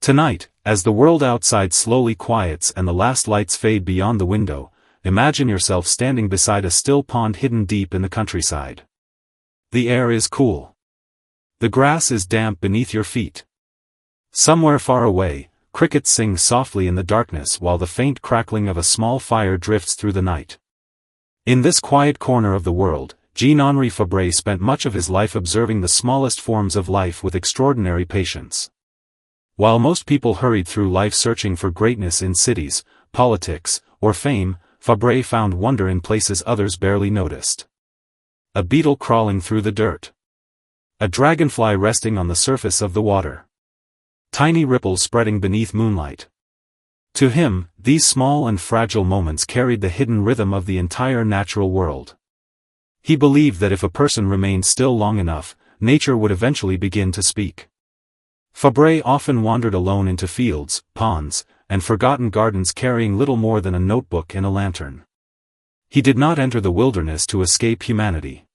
Tonight, as the world outside slowly quiets and the last lights fade beyond the window, imagine yourself standing beside a still pond hidden deep in the countryside. The air is cool. The grass is damp beneath your feet. Somewhere far away, crickets sing softly in the darkness while the faint crackling of a small fire drifts through the night. In this quiet corner of the world, Jean-Henri Fabre spent much of his life observing the smallest forms of life with extraordinary patience. While most people hurried through life searching for greatness in cities, politics, or fame, Fabre found wonder in places others barely noticed. A beetle crawling through the dirt. A dragonfly resting on the surface of the water. Tiny ripples spreading beneath moonlight. To him, these small and fragile moments carried the hidden rhythm of the entire natural world. He believed that if a person remained still long enough, nature would eventually begin to speak. Fabre often wandered alone into fields, ponds, and forgotten gardens carrying little more than a notebook and a lantern. He did not enter the wilderness to escape humanity.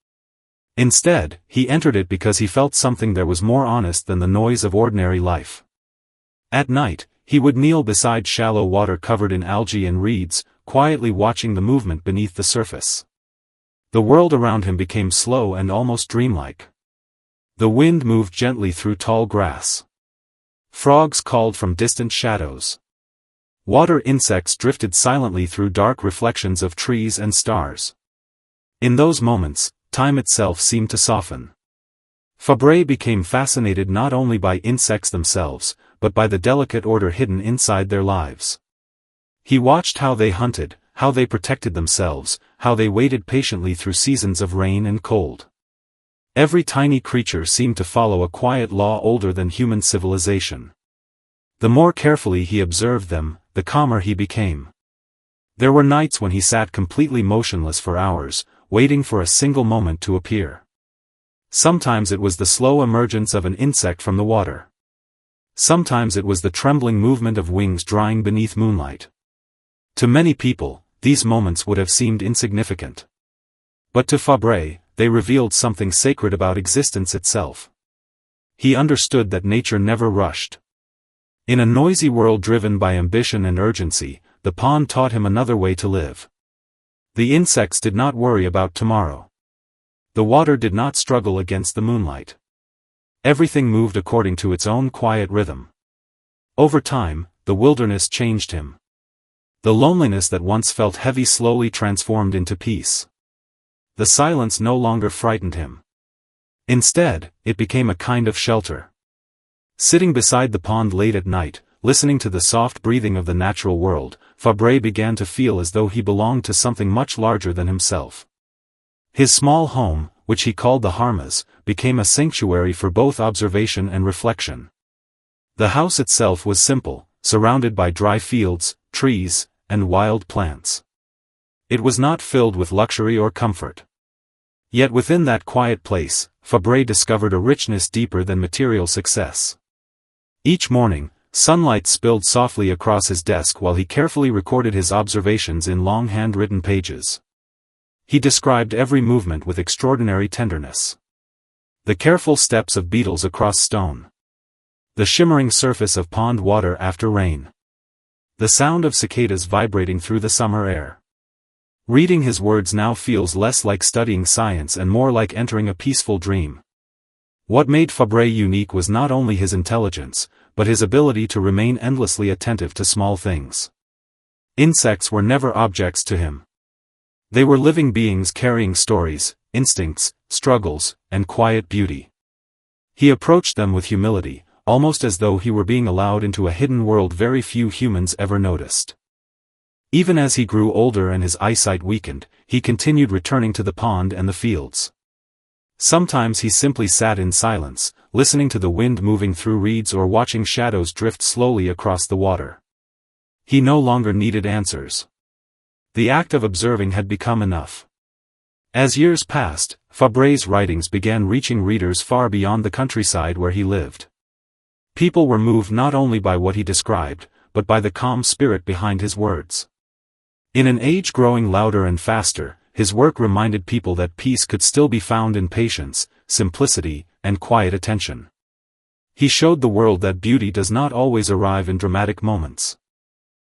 Instead, he entered it because he felt something there was more honest than the noise of ordinary life. At night, he would kneel beside shallow water covered in algae and reeds, quietly watching the movement beneath the surface. The world around him became slow and almost dreamlike. The wind moved gently through tall grass. Frogs called from distant shadows. Water insects drifted silently through dark reflections of trees and stars. In those moments, time itself seemed to soften. Fabre became fascinated not only by insects themselves, but by the delicate order hidden inside their lives. He watched how they hunted, how they protected themselves, how they waited patiently through seasons of rain and cold. Every tiny creature seemed to follow a quiet law older than human civilization. The more carefully he observed them, the calmer he became. There were nights when he sat completely motionless for hours, waiting for a single moment to appear. Sometimes it was the slow emergence of an insect from the water. Sometimes it was the trembling movement of wings drying beneath moonlight. To many people, these moments would have seemed insignificant. But to Fabre, they revealed something sacred about existence itself. He understood that nature never rushed. In a noisy world driven by ambition and urgency, the pond taught him another way to live. The insects did not worry about tomorrow. The water did not struggle against the moonlight. Everything moved according to its own quiet rhythm. Over time, the wilderness changed him. The loneliness that once felt heavy slowly transformed into peace. The silence no longer frightened him. Instead, it became a kind of shelter. Sitting beside the pond late at night, listening to the soft breathing of the natural world, Fabre began to feel as though he belonged to something much larger than himself. His small home, which he called the Harmas, became a sanctuary for both observation and reflection. The house itself was simple, surrounded by dry fields, trees, and wild plants. It was not filled with luxury or comfort. Yet within that quiet place, Fabre discovered a richness deeper than material success. Each morning, sunlight spilled softly across his desk while he carefully recorded his observations in long handwritten pages. He described every movement with extraordinary tenderness. The careful steps of beetles across stone. The shimmering surface of pond water after rain. The sound of cicadas vibrating through the summer air. Reading his words now feels less like studying science and more like entering a peaceful dream. What made Fabre unique was not only his intelligence, but his ability to remain endlessly attentive to small things. Insects were never objects to him. They were living beings carrying stories, instincts, struggles, and quiet beauty. He approached them with humility, almost as though he were being allowed into a hidden world very few humans ever noticed. Even as he grew older and his eyesight weakened, he continued returning to the pond and the fields. Sometimes he simply sat in silence, listening to the wind moving through reeds or watching shadows drift slowly across the water. He no longer needed answers. The act of observing had become enough. As years passed, Fabre's writings began reaching readers far beyond the countryside where he lived. People were moved not only by what he described, but by the calm spirit behind his words. In an age growing louder and faster, his work reminded people that peace could still be found in patience, simplicity, and quiet attention. He showed the world that beauty does not always arrive in dramatic moments.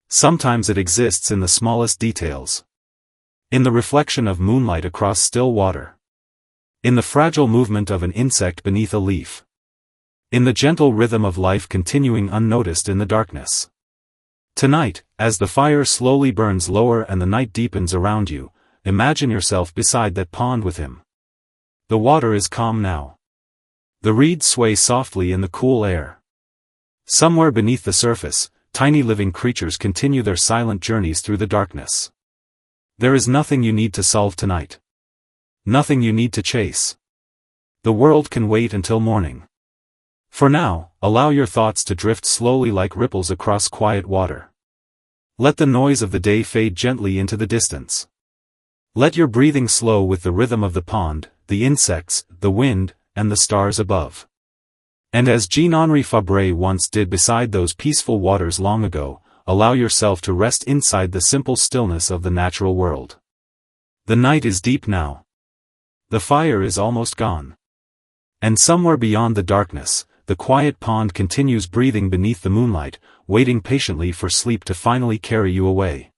Sometimes it exists in the smallest details. In the reflection of moonlight across still water. In the fragile movement of an insect beneath a leaf. In the gentle rhythm of life continuing unnoticed in the darkness. Tonight, as the fire slowly burns lower and the night deepens around you, imagine yourself beside that pond with him. The water is calm now. The reeds sway softly in the cool air. Somewhere beneath the surface, tiny living creatures continue their silent journeys through the darkness. There is nothing you need to solve tonight. Nothing you need to chase. The world can wait until morning. For now, allow your thoughts to drift slowly like ripples across quiet water. Let the noise of the day fade gently into the distance. Let your breathing slow with the rhythm of the pond, the insects, the wind, and the stars above. And as Jean-Henri Fabre once did beside those peaceful waters long ago, allow yourself to rest inside the simple stillness of the natural world. The night is deep now. The fire is almost gone. And somewhere beyond the darkness, the quiet pond continues breathing beneath the moonlight, waiting patiently for sleep to finally carry you away.